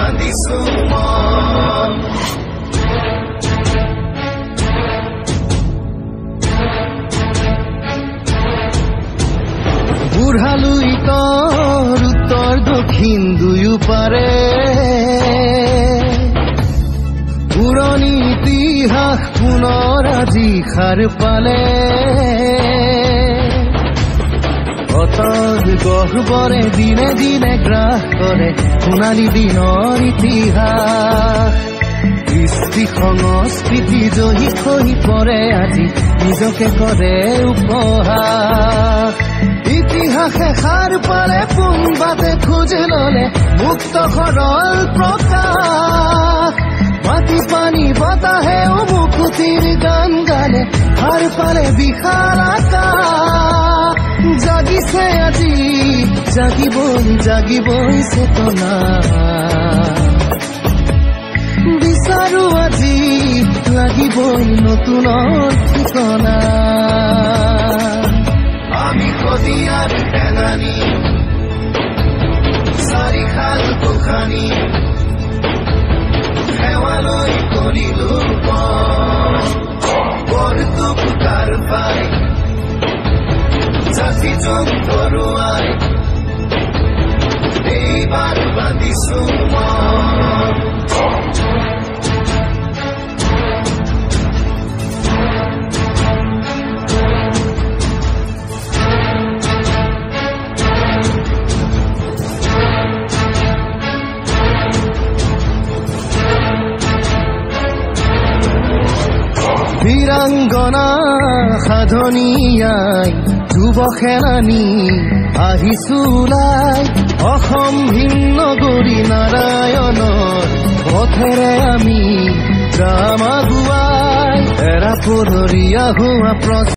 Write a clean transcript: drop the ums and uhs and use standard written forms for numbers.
বান্ধিছো মন বুঢ়ালুইকৰ উত্তৰ দক্ষিণ দুয়ো পাৰে পুৰণি ইতিহাস পুনৰ আজি সাৰ পালে অতল গহ্বৰে দিনে দিনে গ্ৰাস কৰে সোণালী দিনৰ ইতিহাস কৃষ্টি সংস্কৃতি জহি খহি পৰে আজি নিজকে কৰে উপহাস ইতিহাসে সাৰ পালে পোনবাতে খোজে ললে মুক্ত সৰল প্ৰকাশ মাটি পানী বতাহেও মুকুতিৰ গান গালে সাৰ পালে বিশাল আকাশ জাগিছে আজি জাগিবই চেতনা বিচাৰো আজি লাগিবই নতুনৰ ঠিকনা আমি খদিয়াৰ টেঙানি চাৰিখাল গোসানী সেৱালৈ কৰিলো বৰটোক তাৰ পাই জাতি জং তৰুৱাই এইবাৰ বান্ধিছো মন বীৰাংগনা সাধনীয়াই যুৱ সেনানী আহিছো ওলাই অসম ভিন্ন গৰি নাৰায়ণৰ পথেৰে আমি যাম আগুৱাই এৰা পদৰীয়া হোৱা